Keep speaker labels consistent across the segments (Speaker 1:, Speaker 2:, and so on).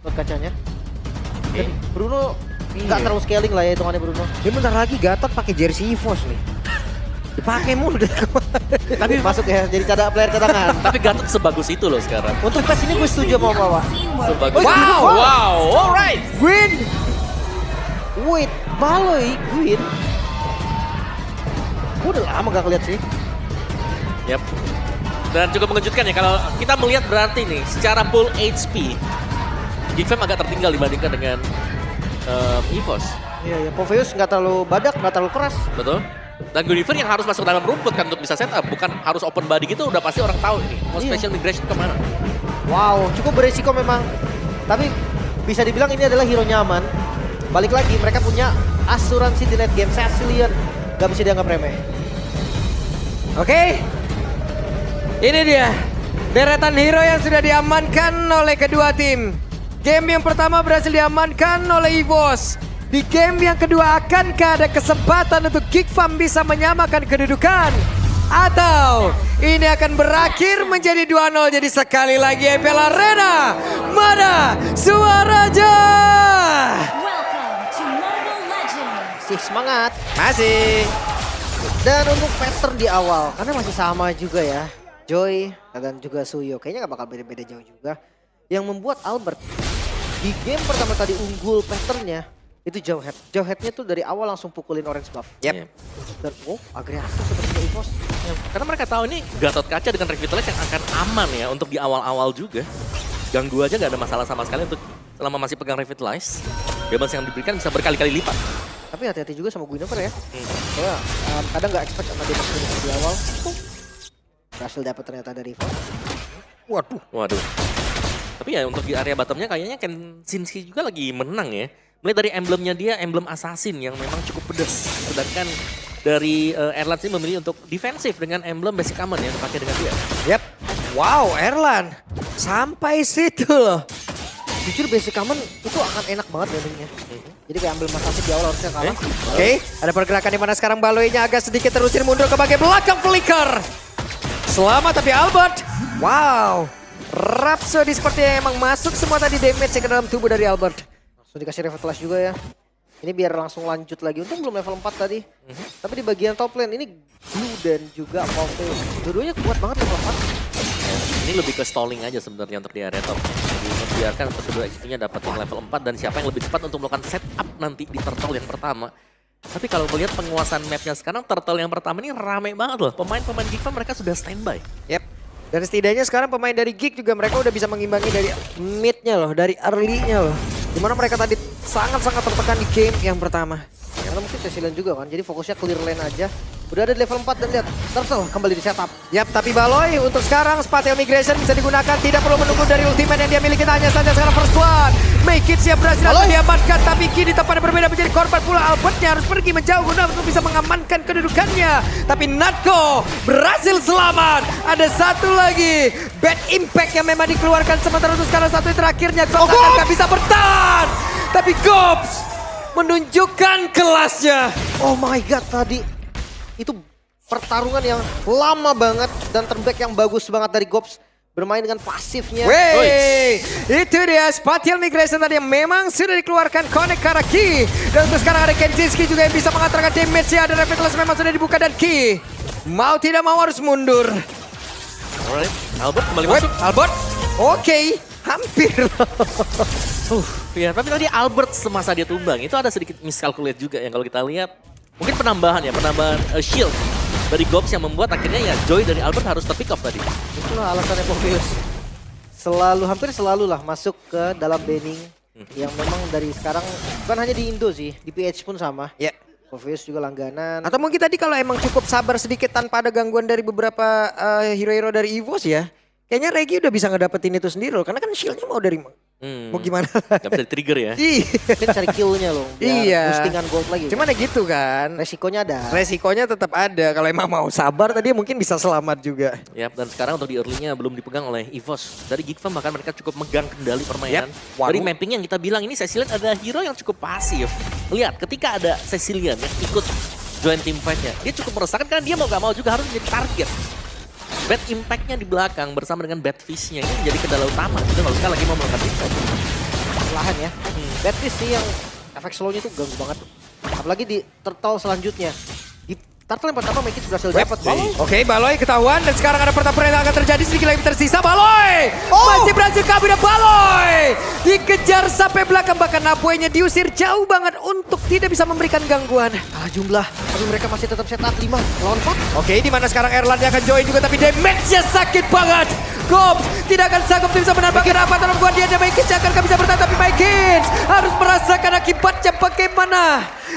Speaker 1: buat kacanya.
Speaker 2: Oke.
Speaker 1: Dan Bruno nggak terlalu scaling lah ya hitungannya Bruno.
Speaker 3: Dia bentar lagi Gatot pakai jersey EVOS nih. Dipakai mulu dari kemarin.
Speaker 1: Tapi masuk ya jadi player cadangan.
Speaker 2: Tapi Gatot sebagus itu loh sekarang.
Speaker 1: Untuk PES ini gue setuju sama Bawa.
Speaker 2: Sebagus.
Speaker 3: Wow.
Speaker 2: Wow, alright.
Speaker 3: Win!
Speaker 1: Wait, Baloy, Gwyn. Gue udah lama gak ngeliat sih.
Speaker 2: Yap. Dan cukup mengejutkan ya kalau kita melihat berarti nih secara full HP Geekfam agak tertinggal dibandingkan dengan EVOS.
Speaker 1: Iya, ya. Poveus nggak terlalu badak, nggak terlalu keras.
Speaker 2: Betul. Dan Gulliver yang harus masuk dalam rumput kan untuk bisa setup, bukan harus open body gitu udah pasti orang tahu ini. Mau
Speaker 1: Iya.
Speaker 2: special migration kemana.
Speaker 1: Wow, cukup beresiko memang. Tapi bisa dibilang ini adalah hero nyaman. Balik lagi, mereka punya asuransi di late game. Sicilian gak bisa dianggap remeh.
Speaker 3: Oke. Ini dia. Deretan hero yang sudah diamankan oleh kedua tim. Game yang pertama berhasil diamankan oleh EVOS. Di game yang kedua akankah ada kesempatan untuk Geekfam bisa menyamakan kedudukan? Atau ini akan berakhir menjadi 2-0. Jadi sekali lagi EPL Arena. Mana Suaraja?
Speaker 4: Welcome to Mobile Legends.
Speaker 1: Masih semangat.
Speaker 3: Masih.
Speaker 1: Dan untuk pattern di awal, karena masih sama juga ya. Joy dan juga Suyo, kayaknya gak bakal beda-beda jauh juga. Yang membuat Albert di game pertama tadi unggul patternnya, itu Jawhead. Jawheadnya tuh dari awal langsung pukulin orange buff.
Speaker 3: Yep.
Speaker 1: Dan agresif sepertinya EVOS.
Speaker 2: Karena mereka tahu ini Gatot Kaca dengan Revitalize yang akan aman ya untuk di awal-awal juga. Ganggu aja gak ada masalah sama sekali untuk selama masih pegang Revitalize. Damage yang diberikan bisa berkali-kali lipat.
Speaker 1: Tapi hati-hati juga sama Guinevere ya. Soalnya kadang gak expect sama damage Guinevere di awal. Berhasil dapat ternyata dari EVOS.
Speaker 2: Waduh. Tapi ya untuk di area bottomnya kayaknya Kenshinski juga lagi menang ya. Mulai dari emblemnya dia, emblem assassin yang memang cukup pedas. Sedangkan dari Erlan sih memilih untuk defensif dengan emblem basic common yang dipakai dengan dia.
Speaker 3: Yep. Wow, Erlan. Sampai situ loh.
Speaker 1: Jujur basic common itu akan enak banget gamingnya. Jadi kayak ambil masasik di awal harusnya kalah.
Speaker 3: Oke, ada pergerakan di mana sekarang Baloy-nya agak sedikit terusir mundur ke bagian belakang flicker. Selamat tapi Albert. Wow. Rhapsody sepertinya emang masuk semua tadi damage ke dalam tubuh dari Albert.
Speaker 1: Langsung dikasih Revitalize juga ya. Ini biar langsung lanjut lagi. Untung belum level 4 tadi. Tapi di bagian top lane ini Blue dan juga Poveus. Dua-duanya kuat banget level 4.
Speaker 2: Ya, ini lebih ke stalling aja sebenarnya untuk di area top. Jadi membiarkan untuk kedua XP-nya dapat yang level 4 dan siapa yang lebih cepat untuk melakukan setup nanti di turtle yang pertama. Tapi kalau melihat penguasaan mapnya sekarang, turtle yang pertama ini rame banget loh. Pemain-pemain Geekfam mereka sudah standby.
Speaker 3: Yep. Dan setidaknya sekarang pemain dari Geek juga mereka udah bisa mengimbangi dari mid-nya loh, dari early-nya loh. Dimana mereka tadi sangat-sangat tertekan di game yang pertama.
Speaker 1: Karena mungkin Cecilian juga kan. Jadi fokusnya clear lane aja. Udah ada di level 4 dan lihat. Turtle kembali di setup.
Speaker 3: Yap, tapi Baloy untuk sekarang Spatial Migration bisa digunakan. Tidak perlu menunggu dari ultimate yang dia miliki. Hanya saja sekarang first blood. Make it siap berhasil untuk diamankan. Tapi kini tempatnya berbeda menjadi korban pula. Albertnya harus pergi menjauh guna untuk bisa mengamankan kedudukannya. Tapi Natko berhasil selamat. Ada satu lagi. Bad impact yang memang dikeluarkan. Sementara untuk sekarang satu yang terakhirnya. Gops akan bisa bertahan. Tapi Gops menunjukkan kelasnya.
Speaker 1: Oh my god tadi. Itu pertarungan yang lama banget. Dan turn-back yang bagus banget dari Gops. Bermain dengan pasifnya.
Speaker 3: Wey, itu dia Spatial Migration tadi yang memang sudah dikeluarkan Connect Karaki. Dan untuk sekarang ada Kenshinski juga yang bisa mengantarkan damage ya. Dan Revitalize memang sudah dibuka dan Ki mau tidak mau harus mundur.
Speaker 2: Alright, Albert kembali
Speaker 3: Wait,
Speaker 2: masuk.
Speaker 3: Albert, oke, hampir.
Speaker 2: Ya, tapi tadi Albert semasa dia tumbang itu ada sedikit miscalculate juga yang kalau kita lihat. Mungkin penambahan shield dari Gops yang membuat akhirnya ya Joy dari Albert harus terpick off tadi.
Speaker 1: Itulah alasannya Poveus. Hampir selalu lah masuk ke dalam banning. Yang memang dari sekarang, bukan hanya di Indo sih, di PH pun sama.
Speaker 3: Ya.
Speaker 1: Poveus juga langganan.
Speaker 3: Atau mungkin tadi kalau emang cukup sabar sedikit tanpa ada gangguan dari beberapa hero-hero dari EVOS ya. Kayaknya Regi udah bisa ngedapetin itu sendiri loh. Karena kan shieldnya mau dari mau gimana?
Speaker 2: Gak bisa di-trigger ya.
Speaker 3: Iya.
Speaker 1: Mungkin cari kill-nya loh.
Speaker 3: Iya.
Speaker 1: Boostingan gold lagi.
Speaker 3: Cuman ya gitu kan.
Speaker 1: Resikonya ada.
Speaker 3: Resikonya tetap ada. Kalau emang mau sabar tadi mungkin bisa selamat juga.
Speaker 2: Yap, dan sekarang untuk di early-nya belum dipegang oleh EVOS. Dari Geekfam bahkan mereka cukup megang kendali permainan.
Speaker 3: Yap. Waduh.
Speaker 2: Dari mapping yang kita bilang ini Cecilian ada hero yang cukup pasif. Lihat ketika ada Cecilian yang ikut join team fight-nya, dia cukup meresahkan karena dia mau gak mau juga harus menjadi target. Bad impact-nya di belakang bersama dengan bad fish-nya ini menjadi kendala utama. Itu kalau sekali lagi mau melakukan team fight.
Speaker 1: bertahan ya. Betis sih yang efek slownya tuh ganggu banget. Apalagi di turtle selanjutnya. Di turtle yang pertama Mekis berhasil dapat.
Speaker 3: Oke, Baloy ketahuan dan sekarang ada pertempuran yang akan terjadi, sedikit lagi tersisa. Baloy masih berhasil kabur dan Baloy dikejar sampai belakang, bahkan Aboynya diusir jauh banget untuk tidak bisa memberikan gangguan.
Speaker 1: Jumlah, tapi mereka masih tetap setup 5 lawan 4.
Speaker 3: Oke, di mana sekarang Erlan akan join juga, tapi damage-nya sakit banget. Gops tidak akan sanggup bisa menambahkan apa dalam Guardian, dan Mekis akan bisa bertahan, tapi Mekis harus merasakan akibatnya bagaimana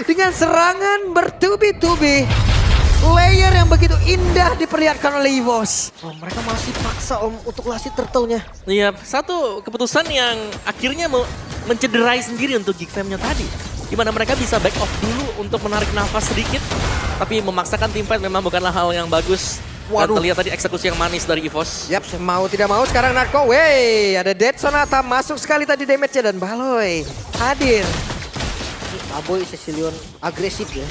Speaker 3: dengan serangan bertubi-tubi. Layer yang begitu indah diperlihatkan oleh EVOS.
Speaker 1: Mereka masih paksa untuk lasi turtle-nya.
Speaker 2: Iya, satu keputusan yang akhirnya mencederai sendiri untuk Geek Fam-nya tadi. Di mana mereka bisa back off dulu untuk menarik nafas sedikit. Tapi memaksakan teamfight memang bukanlah hal yang bagus. Dan terlihat tadi eksekusi yang manis dari EVOS.
Speaker 3: Yap, mau tidak mau sekarang Narko. Wey, ada Dead Sonata masuk sekali tadi damage-nya, dan Baloy hadir.
Speaker 1: Aboy Cecilion agresif ya.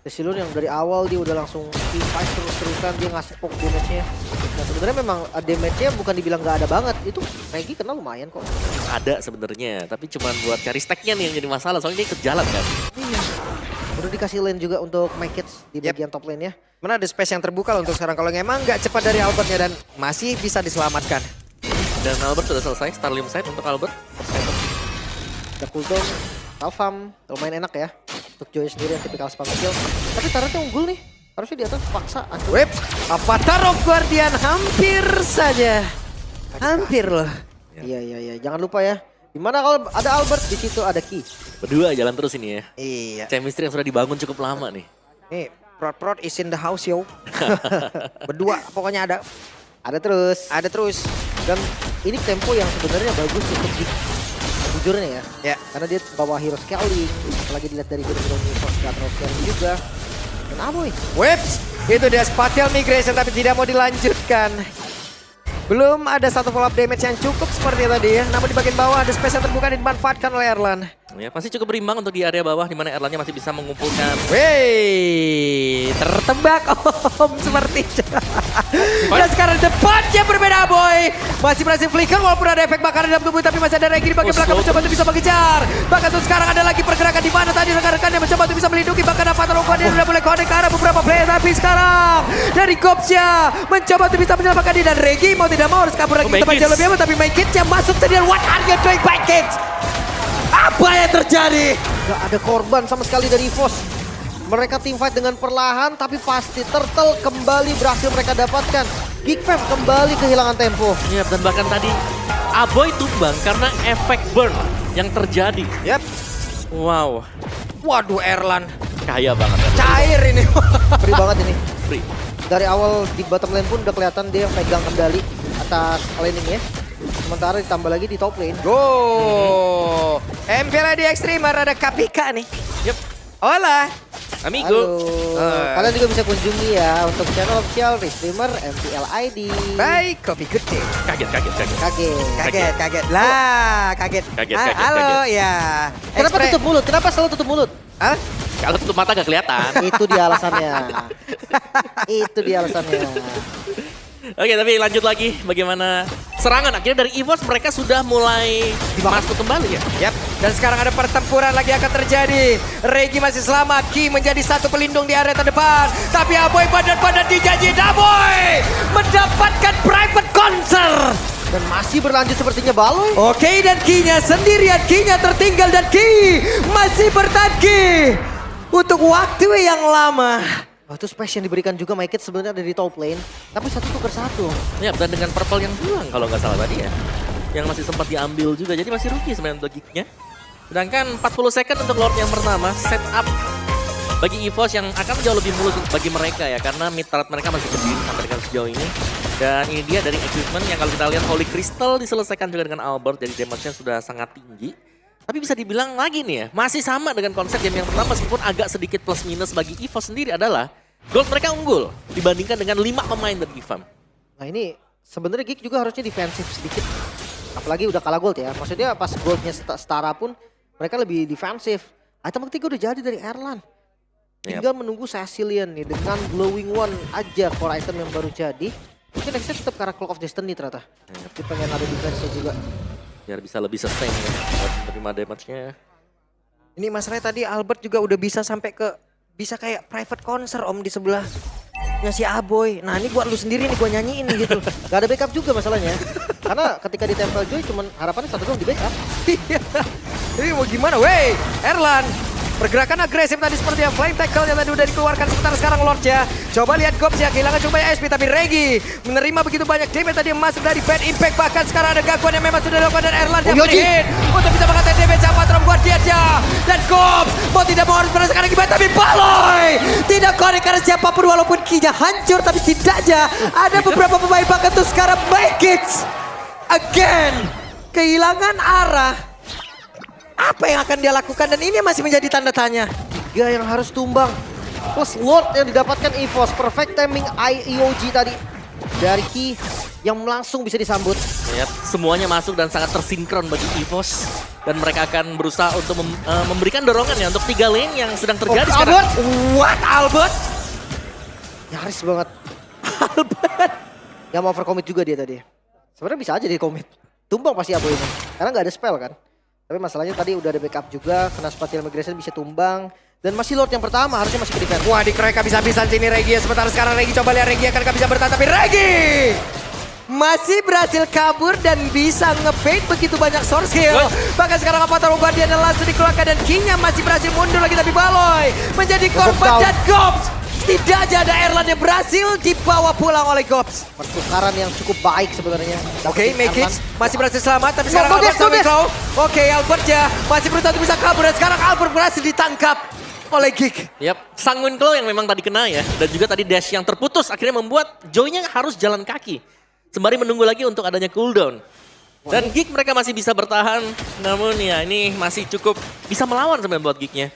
Speaker 1: Cecilion yang dari awal dia udah langsung teamfight terus-terusan, dia ngasih poke damage-nya. Nah sebenarnya memang damage-nya bukan dibilang nggak ada banget. Itu Regi kena lumayan kok.
Speaker 2: Ada sebenarnya, tapi cuma buat cari stack-nya nih yang jadi masalah. Soalnya dia ikut jalan kan.
Speaker 1: Iya. Udah dikasih lane juga untuk Mekits di bagian top lane-nya.
Speaker 3: Mana ada space yang terbuka loh untuk sekarang. Kalau emang nggak cepat dari Albertnya dan masih bisa diselamatkan.
Speaker 2: Dan Albert sudah selesai, Starlim side untuk Albert.
Speaker 1: Ada cooldown, Talfam, lumayan enak ya. Untuk Joy sendiri yang tipikal spam kill. Tapi turretnya unggul nih. Harusnya di atas paksa.
Speaker 3: Whip, Avatar of Guardian hampir saja. Hampir loh.
Speaker 1: Iya. Jangan lupa ya. Dimana kalau ada Albert, di situ ada Ki.
Speaker 2: Berdua jalan terus ini ya.
Speaker 3: Iya.
Speaker 2: Chemistry yang sudah dibangun cukup lama nih.
Speaker 3: Nih, Prot is in the house yo. Berdua pokoknya ada.
Speaker 1: Ada terus.
Speaker 3: Ada terus.
Speaker 1: Dan ini tempo yang sebenarnya bagus untuk di jujurnya ya.
Speaker 3: Ya.
Speaker 1: Karena dia bawa hero scaling. Apalagi dilihat dari hero Nifos, gak terlalu scaling juga. Dan Aboy.
Speaker 3: Whips, itu dia spatial migration tapi tidak mau dilanjutkan. Belum ada satu follow up damage yang cukup seperti tadi ya. Namun di bagian bawah ada space yang terbuka dan dimanfaatkan oleh Erlan.
Speaker 2: Ya, pasti cukup berimbang untuk di area bawah di mana Erlannya masih bisa mengumpulkan.
Speaker 3: Wey, tertembak om seperti itu. Dan sekarang depannya berbeda boy. Masih berhasil flicker walaupun ada efek bakaran dalam tubuh, tapi masih ada Regi di bagian belakang mencoba untuk bisa mengejar. Bahkan tuh sekarang ada lagi pergerakan di mana tadi rekan-rekannya mencoba untuk bisa melindungi, bahkan Avatar of Guardian sudah mulai connect ke arah beberapa player, tapi sekarang dari Gopsya mencoba untuk bisa menyelamatkan diri, dan Regi mau tidak mau harus kabur lagi ke tempat jauh lebih aman, tapi Mekits yang masuk sendirian. What are you doing, Mekits? Apa yang terjadi?
Speaker 1: Gak ada korban sama sekali dari EVOS. Mereka teamfight dengan perlahan, tapi pasti turtle kembali berhasil mereka dapatkan. Geek Fam kembali kehilangan tempo.
Speaker 2: Iya, dan bahkan tadi Aboy tumbang karena efek burn yang terjadi.
Speaker 3: Yap.
Speaker 2: Wow,
Speaker 3: Waduh, Erlan.
Speaker 2: kaya banget.
Speaker 3: Cair ini.
Speaker 1: Free banget ini.
Speaker 2: Free.
Speaker 1: Dari awal di bottom lane pun udah kelihatan dia yang pegang kendali atas laning ya. Sementara ditambah lagi di top lane.
Speaker 3: Go. MPL di Extremer ada Kapika nih.
Speaker 2: Yep.
Speaker 3: Hola.
Speaker 2: Amigo.
Speaker 1: Kalian juga bisa kunjungi ya untuk channel official Restreamer MPL ID.
Speaker 3: Baik, kopi gede.
Speaker 2: Kaget.
Speaker 3: Kaget. Lah, kaget. Halo, ya.
Speaker 1: Kenapa tutup mulut? Kenapa selalu tutup mulut?
Speaker 3: Hah?
Speaker 2: Kalau tutup mata gak kelihatan.
Speaker 1: Itu dia alasannya. Itu dia alasannya.
Speaker 2: Oke, tapi lanjut lagi bagaimana serangan. Akhirnya dari EVOS mereka sudah mulai masuk kembali ya.
Speaker 3: Yap, dan sekarang ada pertempuran lagi akan terjadi. Regi masih selamat, Ki menjadi satu pelindung di area terdepan. Tapi Aboy badan-badan dijanji, Aboy mendapatkan private concert.
Speaker 1: Dan masih berlanjut sepertinya Baloy.
Speaker 3: Oke, dan Ki-nya sendirian, Ki-nya tertinggal, dan Ki masih bertahan Ki untuk waktu yang lama.
Speaker 1: Itu space yang diberikan juga Mekits sebenarnya ada di top lane. Tapi satu tuker satu.
Speaker 2: Ya, dan dengan purple yang hilang kalau nggak salah tadi ya. Yang masih sempat diambil juga, jadi masih rugi sebenarnya untuk Geek-nya. Sedangkan 40 second untuk Lord yang pertama, setup bagi EVOS yang akan jauh lebih mulus bagi mereka ya. Karena mid turret mereka masih berdiri sampai dengan sejauh ini. Dan ini dia dari equipment yang kalau kita lihat Holy Crystal diselesaikan juga dengan Albert, jadi damage-nya sudah sangat tinggi. Tapi bisa dibilang lagi nih ya, masih sama dengan konsep game yang pertama meskipun agak sedikit plus minus bagi EVOS sendiri adalah gold mereka unggul dibandingkan dengan 5 pemain dari Gifam.
Speaker 1: Nah ini sebenarnya Geek juga harusnya defensif sedikit. Apalagi udah kalah gold ya. Maksudnya pas goldnya setara pun mereka lebih defensif. Item ketiga udah jadi dari Erlan. Tinggal menunggu Cecilion nih dengan Glowing One aja core item yang baru jadi. Mungkin nextnya tetap karena Cloak of Destiny ternyata. Tapi pengen ada defense-nya juga.
Speaker 2: biar bisa lebih sustain ya, buat menerima damage-nya.
Speaker 3: Ini masalahnya tadi Albert juga udah bisa sampai ke bisa kayak private concert om di sebelahnya si Aboy. Nah ini buat lu sendiri nih gua nyanyiin nih gitu.
Speaker 1: Gak ada backup juga masalahnya. Karena ketika ditempel Joy cuman harapannya satu doang di backup.
Speaker 3: Iya. Ini mau gimana? Wey, Erlan. Pergerakan agresif tadi seperti yang flying tackle yang tadi udah dikeluarkan sementara sekarang Lord ya. Coba lihat Gops ya, kehilangan cukup banyak SP tapi Regi menerima begitu banyak damage tadi yang masuk dari bad impact. Bahkan sekarang ada gangguan yang memang sudah dilakukan dan Erlan yang hit untuk bisa mengatakan damage sama Patron Guardian-nya. Dan Gops mau tidak mau harus merasakan akibat tapi Baloy tidak connect karena siapapun walaupun kinya hancur tapi setidaknya ada beberapa pemain bahkan tuh sekarang make it again. Kehilangan arah. Apa yang akan dia lakukan dan ini masih menjadi tanda tanya.
Speaker 1: 3 yang harus tumbang. Plus Lord yang didapatkan EVOS. Perfect timing IEOG tadi. Dari Ki yang langsung bisa disambut.
Speaker 2: Lihat, semuanya masuk dan sangat tersinkron bagi EVOS. Dan mereka akan berusaha untuk memberikan dorongan ya untuk 3 lane yang sedang terjadi sekarang.
Speaker 1: Albert!
Speaker 3: What Albert?
Speaker 1: Nyaris banget.
Speaker 3: Albert?
Speaker 1: Yang mau overcommit juga dia tadi. Sebenarnya bisa aja dia commit. Tumbang pasti Abo ini. Karena nggak ada spell kan. Tapi masalahnya tadi udah ada backup juga. Kena Spatial Migration bisa tumbang. Dan masih Lord yang pertama harusnya masih ke defense.
Speaker 3: Wah dikerek habis-habisan sini Regi. Sementara sekarang Regi coba lihat Regi akan bisa bertahan. Tapi Regi masih berhasil kabur dan bisa nge-bait begitu banyak source kill. Bahkan sekarang Avatar Guardian langsung dikeluarkan dan King-nya masih berhasil mundur lagi. Tapi Baloy menjadi korban dan Gops. Tidak aja ada Erlan yang berhasil dibawa pulang oleh Gops.
Speaker 1: Pertukaran yang cukup baik sebenarnya.
Speaker 3: Oke, Mekic masih berhasil selamat tapi
Speaker 1: No,
Speaker 3: sekarang
Speaker 1: no,
Speaker 3: Albert
Speaker 1: no,
Speaker 3: sampai
Speaker 1: no.
Speaker 3: Crow. Oke, Albert ya masih berusaha untuk bisa kabur dan sekarang Albert berhasil ditangkap oleh Geek.
Speaker 2: Yap, Sanguin Claw yang memang tadi kena ya. Dan juga tadi dash yang terputus akhirnya membuat Joy-nya harus jalan kaki. Sembari menunggu lagi untuk adanya cooldown. Dan Geek mereka masih bisa bertahan. Namun ya ini masih cukup bisa melawan sebenarnya buat Geek-nya.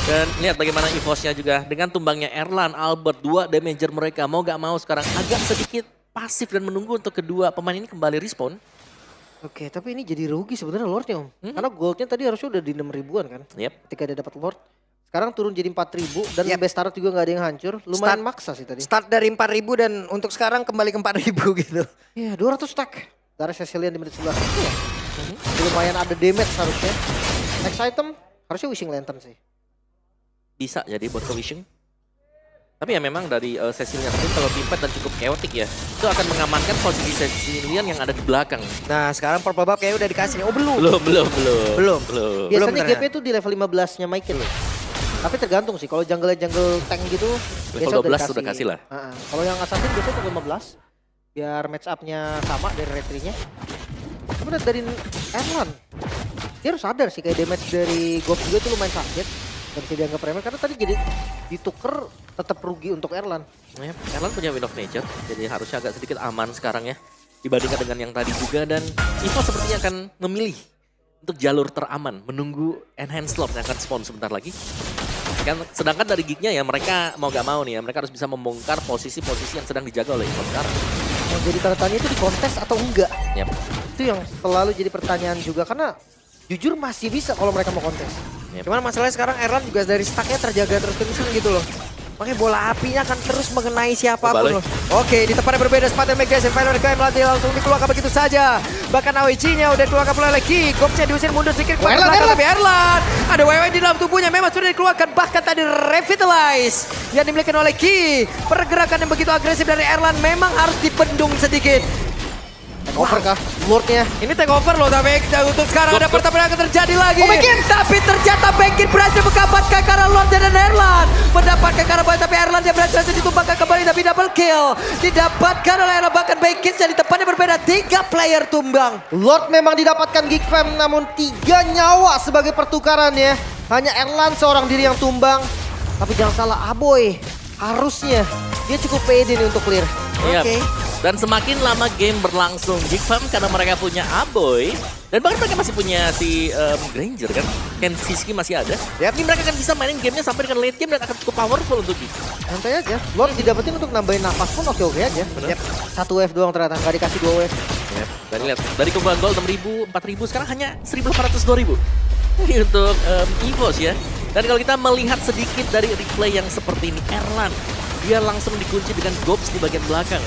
Speaker 2: Dan lihat bagaimana EVOS-nya juga. Dengan tumbangnya Erlan, Albert, 2 damager mereka. Mau gak mau sekarang agak sedikit pasif dan menunggu untuk kedua pemain ini kembali respawn.
Speaker 1: Oke, tapi ini jadi rugi sebenarnya Lordnya Om. Karena goldnya tadi harusnya udah di 6 ribuan kan.
Speaker 2: Yep.
Speaker 1: Ketika dia dapat Lord. Sekarang turun jadi 4.000 dan best start juga nggak ada yang hancur. Lumayan maksa sih tadi.
Speaker 3: Start dari 4.000 dan untuk sekarang kembali ke 4.000 gitu.
Speaker 1: Iya 200 stack. Dari Cecilian di menit 11. Iya. Lumayan ada damage harusnya. Next item harusnya Wishing Lantern sih.
Speaker 2: Bisa jadi buat ke Wishing. Tapi ya memang dari Cecilian sendiri kalau pimpet dan cukup chaotic ya. Itu akan mengamankan posisi Cecilian yang ada di belakang.
Speaker 3: Nah sekarang Purple Buff kayaknya udah dikasih nih. Oh belum.
Speaker 2: Belum.
Speaker 1: Biasanya
Speaker 3: beneran.
Speaker 1: GP itu di level 15-nya Michael loh. Tapi tergantung sih, kalau jungle tank gitu
Speaker 2: Level
Speaker 1: biasa
Speaker 2: 12 udah kasih lah.
Speaker 1: Kalau yang assassin biasanya tuh 15. Biar match up-nya sama dari retry-nya. Kemudian dari Erlan, dia harus sadar sih kayak damage dari Goff juga tuh lumayan sakit. Dan bisa dianggap remeh karena tadi jadi dituker tetap rugi untuk Erlan.
Speaker 2: Ya, Erlan punya Wind of Nature, jadi harusnya agak sedikit aman sekarang ya. Dibandingkan dengan yang tadi juga dan Evo sepertinya akan memilih untuk jalur teraman, menunggu enhance slot yang akan spawn sebentar lagi. Kan, sedangkan dari Geek-nya ya mereka mau gak mau nih ya, mereka harus bisa membongkar posisi-posisi yang sedang dijaga oleh Evo sekarang.
Speaker 1: Yang jadi tanda tanya itu di kontes atau enggak?
Speaker 2: Yep.
Speaker 1: Itu yang selalu jadi pertanyaan juga karena jujur masih bisa kalau mereka mau kontes.
Speaker 2: Yep.
Speaker 3: Cuman masalahnya sekarang Erlan juga dari stacknya terjaga terus-terusan gitu loh. Makanya bola apinya akan terus mengenai siapapun loh. Oke, di tempat yang berbeda Spatial Migration Final Reclaim langsung dikeluarkan begitu saja. Bahkan AWG-nya udah dikeluarkan pula lagi. Gopsnya diusir mundur sedikit ke belakang tapi Erlan ada WW di dalam tubuhnya memang sudah dikeluarkan. Bahkan tadi Revitalize yang dimiliki oleh Ki. Pergerakan yang begitu agresif dari Erlan memang harus dibendung sedikit.
Speaker 1: Over kah? Lordnya.
Speaker 3: Ini take over loh, tapi untuk sekarang ada pertempuran yang akan terjadi lagi.
Speaker 1: Oh, Bekin!
Speaker 3: Tapi ternyata Bekin berhasil mendapatkan karena Lord dan Erlan. Mendapatkan karena Boy, tapi Erlan dia berhasil ditumbangkan kembali, tapi double kill. Didapatkan oleh Erlan, bahkan Bekin jadi tempatnya berbeda. 3 player tumbang.
Speaker 1: Lord memang didapatkan Geek Fam, namun 3 nyawa sebagai pertukaran ya. Hanya Erlan seorang diri yang tumbang. Tapi jangan salah, Aboy harusnya dia cukup pede nih untuk clear.
Speaker 2: Yep.
Speaker 3: Oke.
Speaker 2: Dan semakin lama game berlangsung, Geek Fam karena mereka punya Aboy dan bahkan mereka masih punya si Granger kan, Ken Siski masih ada. Ini mereka akan bisa mainin gamenya sampai dengan late game dan akan cukup powerful untuk Geek.
Speaker 1: Santai aja. Lord didapetin untuk nambahin napas pun oke-oke aja.
Speaker 2: Bener.
Speaker 1: 1 wave doang ternyata, nggak dikasih 2 wave.
Speaker 2: Dan lihat, dari kumpulan gol 6.000, 4.000, sekarang hanya 1.800, 2.000. Ini untuk EVOS ya. Dan kalau kita melihat sedikit dari replay yang seperti ini, Erlan, dia langsung dikunci dengan Gops di bagian belakang.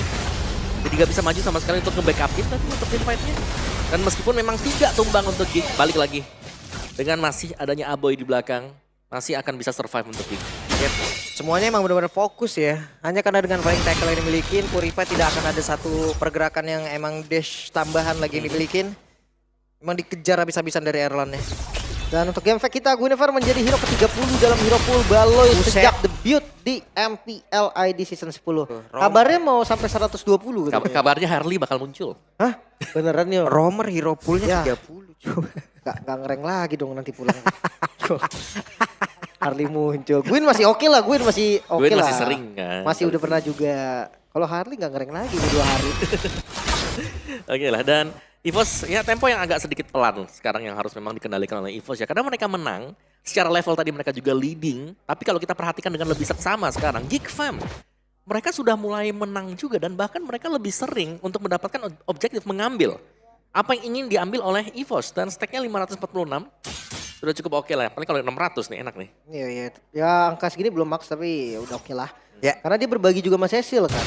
Speaker 2: Jadi gak bisa maju sama sekali untuk nge-backupin tapi untuk team fight-nya. Dan meskipun memang tidak tumbang untuk Geek, balik lagi. Dengan masih adanya Aboy di belakang, masih akan bisa survive untuk Geek.
Speaker 3: Yep. Semuanya emang benar-benar fokus ya. Hanya karena dengan flying tackle yang dimiliki, Purify tidak akan ada satu pergerakan yang emang dash tambahan lagi yang dimiliki. Emang dikejar habis-habisan dari Erlan ya.
Speaker 1: Dan untuk game fact kita, Guinevere menjadi hero ke-30 dalam hero pool Baloy
Speaker 3: Buset.
Speaker 1: sejak debut di MPLID Season 10. Kabarnya mau sampai 120 gitu.
Speaker 2: Kabarnya Harley bakal muncul.
Speaker 1: Hah? Beneran nih?
Speaker 3: Romer hero poolnya
Speaker 1: Ya.
Speaker 3: 30 coba.
Speaker 1: Gak ngereng lagi dong nanti pulang. Harley muncul. Gwyn masih oke lah, Gwyn masih oke
Speaker 2: Gwyn
Speaker 1: lah.
Speaker 2: masih sering kan.
Speaker 1: Masih udah pernah juga. Kalau Harley gak ngereng lagi di 2 hari.
Speaker 2: Oke lah, dan EVOS ya tempo yang agak sedikit pelan sekarang yang harus memang dikendalikan oleh EVOS ya. Karena mereka menang, secara level tadi mereka juga leading. Tapi kalau kita perhatikan dengan lebih seksama sekarang, Geek Fam, mereka sudah mulai menang juga. Dan bahkan mereka lebih sering untuk mendapatkan objektif mengambil apa yang ingin diambil oleh EVOS. Dan stacknya 546, sudah cukup oke lah. Paling kalau 600 nih enak nih.
Speaker 1: Iya, iya. Ya angka segini belum max tapi ya udah oke lah.
Speaker 3: Ya.
Speaker 1: Karena dia berbagi juga sama Cecil kan.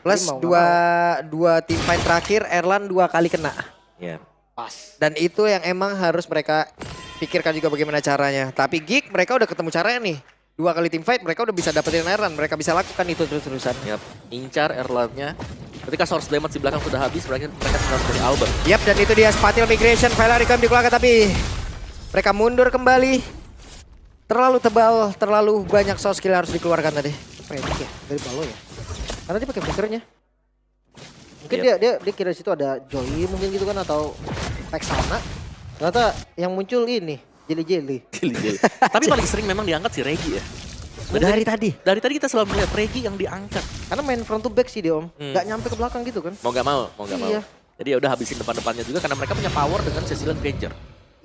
Speaker 3: Plus
Speaker 1: Jadi mau nggak
Speaker 3: dua team fight terakhir Erlan 2 kali kena.
Speaker 2: Ya.
Speaker 1: pas.
Speaker 3: Dan itu yang emang harus mereka pikirkan juga bagaimana caranya. Tapi Geek mereka udah ketemu caranya nih. 2 kali team fight mereka udah bisa dapetin Erlan. Mereka bisa lakukan itu terus-terusan.
Speaker 2: Yap, incar Erlannya. Ketika source damage di belakang sudah habis, mereka harus dari Albert.
Speaker 3: Yap, dan itu dia Spatial Migration. Velaricum dikeluarkan tapi mereka mundur kembali. Terlalu tebal, terlalu banyak source skill harus dikeluarkan tadi.
Speaker 1: Predik ya dari Balo ya. Karena dia pakai flickernya. Mungkin
Speaker 2: Yep.
Speaker 1: dia kira di situ ada Joy mungkin gitu kan atau Texana. Ternyata yang muncul ini Jelly.
Speaker 2: Tapi paling sering memang diangkat si Regi ya.
Speaker 3: Dari tadi.
Speaker 2: Dari tadi kita selalu melihat Regi yang diangkat.
Speaker 1: Karena main front to back sih dia Om.
Speaker 2: Hmm.
Speaker 1: Gak nyampe ke belakang gitu kan.
Speaker 2: Mau gak mau.
Speaker 1: Iya.
Speaker 2: Jadi ya udah habisin depan-depannya juga karena mereka punya power dengan Cecilian Granger.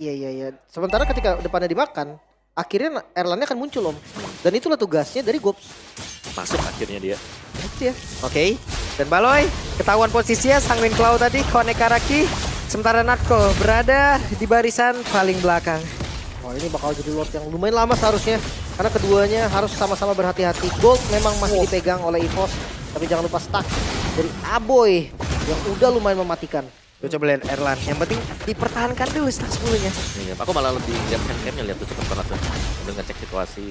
Speaker 1: Iya. Sementara ketika depannya dimakan, akhirnya Erlannya akan muncul Om. Dan itulah tugasnya dari Gops.
Speaker 2: Masuk akhirnya dia.
Speaker 1: Itu ya.
Speaker 3: Oke. Dan Baloy ketahuan posisinya Sanguin Claw tadi connect Karaki. Sementara Natko berada di barisan paling belakang.
Speaker 1: Wah ini bakal jadi Lord yang lumayan lama seharusnya. Karena keduanya harus sama-sama berhati-hati. Gold memang masih dipegang oleh EVOS. Tapi jangan lupa stuck dari Aboy yang udah lumayan mematikan.
Speaker 3: Tuh coba lihat Erlan. Yang penting dipertahankan dulu stack 10-nya.
Speaker 2: Iya, aku malah lebih lihat handcamnya, lihat tuh cepet banget tuh. Sambil ngecek situasi.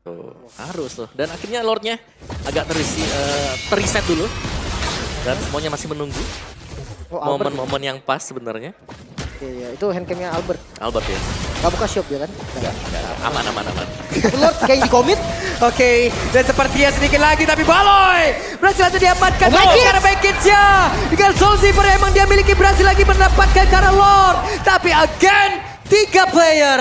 Speaker 2: Tuh, harus tuh. Dan akhirnya Lordnya agak teriset dulu. Dan semuanya masih menunggu
Speaker 1: Oh, Albert.
Speaker 2: momen-momen yang pas sebenarnya.
Speaker 1: Iya, itu handcamnya Albert.
Speaker 2: Albert ya.
Speaker 1: Gak buka shop dia kan?
Speaker 2: Enggak, aman.
Speaker 1: Tapi Lord kayak di komit.
Speaker 3: Oke, dan sepertinya sedikit lagi tapi Baloy berhasil saja diamankan
Speaker 1: Oh, Mike
Speaker 3: karena Backits-nya. Dengan Soul Silver yang emang dia miliki berhasil lagi mendapatkan karena Lord. Tapi again 3 player.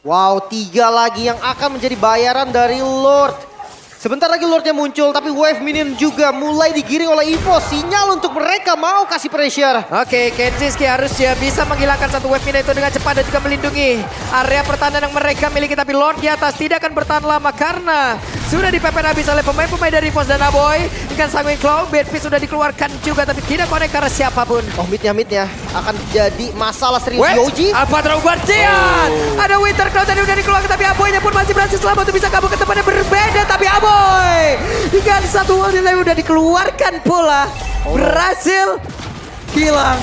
Speaker 1: Wow, 3 lagi yang akan menjadi bayaran dari Lord. Sebentar lagi Lordnya muncul, tapi wave minion juga mulai digiring oleh EVOS. Sinyal untuk mereka mau kasih pressure.
Speaker 3: Oke, Kenziski harusnya bisa menghilangkan satu wave minion itu dengan cepat dan juga melindungi area pertahanan yang mereka miliki. Tapi Lord di atas tidak akan bertahan lama karena sudah dipepet habis oleh pemain-pemain dari EVOS dan Aboy. Dengan Sanguin Claw, Bedfist sudah dikeluarkan juga tapi tidak connect karena siapapun.
Speaker 1: Oh mid-nya akan jadi masalah serius Yoji.
Speaker 3: Alpatra Ubartian. Ada Winter Cloud tadi udah dikeluarkan tapi Aboynya pun masih berhasil selamat untuk bisa kabur ke tempat yang berbeda. Tapi Aboy dengan satu wall delay udah dikeluarkan pula. Berhasil hilang.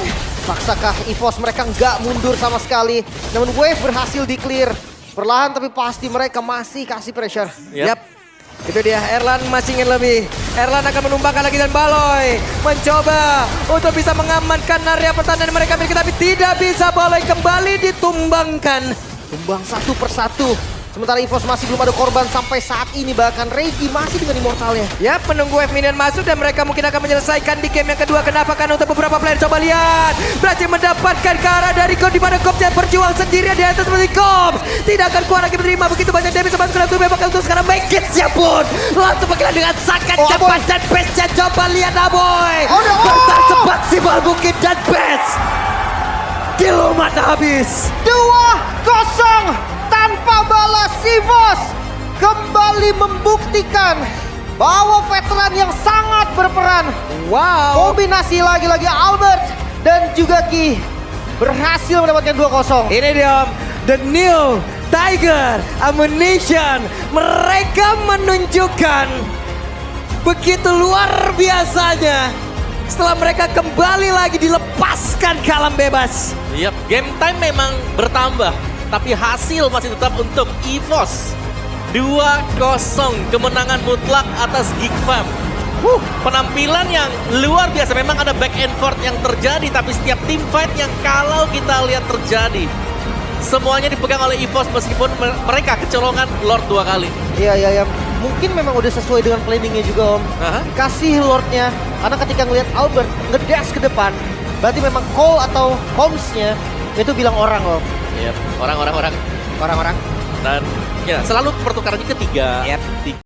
Speaker 1: Maksakah EVOS mereka nggak mundur sama sekali. Namun wave berhasil di-clear. Perlahan tapi pasti mereka masih kasih pressure.
Speaker 3: Yap. Itu dia, Erlan masih ingin lebih. Erlan akan menumbangkan lagi dan Baloy mencoba untuk bisa mengamankan area pertahanan mereka miliki. Tapi tidak bisa, Baloy kembali ditumbangkan.
Speaker 1: Tumbang satu persatu. Sementara EVOS masih belum ada korban sampai saat ini. Bahkan Regi masih dengan immortalnya.
Speaker 3: Yap, menunggu wave minion masuk dan mereka mungkin akan menyelesaikan di game yang kedua. Kenapa? Karena untuk beberapa player, coba lihat. Berhasil mendapatkan ke arah dari Gob, di mana Gobnya berjuang sendirian di atas seperti Gob. Tidak akan kuat lagi menerima begitu banyak damage sama sekali. Bakal untuk sekarang Backits-nya pun langsung mengilang dengan sangat cepat. Dan Best-nya coba lihat Aboy. Bertahan semaksimal mungkin dan Best. Kill mata habis.
Speaker 1: 2-0 tanpa balas. EVOS kembali membuktikan bahwa veteran yang sangat berperan.
Speaker 3: Wow.
Speaker 1: Kombinasi lagi-lagi Albert dan juga Ki berhasil mendapatkan 2-0.
Speaker 3: Ini dia Om, The New Tiger Ammunition. Mereka menunjukkan begitu luar biasanya. Setelah mereka kembali lagi dilepas lepaskan ke alam bebas.
Speaker 2: Yap, game time memang bertambah, tapi hasil masih tetap untuk EVOS. 2-0 kemenangan mutlak atas Geek Fam. Penampilan yang luar biasa, memang ada back and forth yang terjadi, tapi setiap team fight yang kalau kita lihat terjadi, semuanya dipegang oleh EVOS meskipun mereka kecolongan Lord 2 kali.
Speaker 1: Iya. Mungkin memang udah sesuai dengan planningnya juga Om.
Speaker 2: Aha.
Speaker 1: Kasih Lordnya, karena ketika ngelihat Albert ngedash ke depan, berarti memang call atau comms-nya itu bilang orang Om.
Speaker 2: Yap, orang.
Speaker 3: Orang-orang.
Speaker 2: Dan ya selalu pertukarannya ketiga.
Speaker 3: Yap.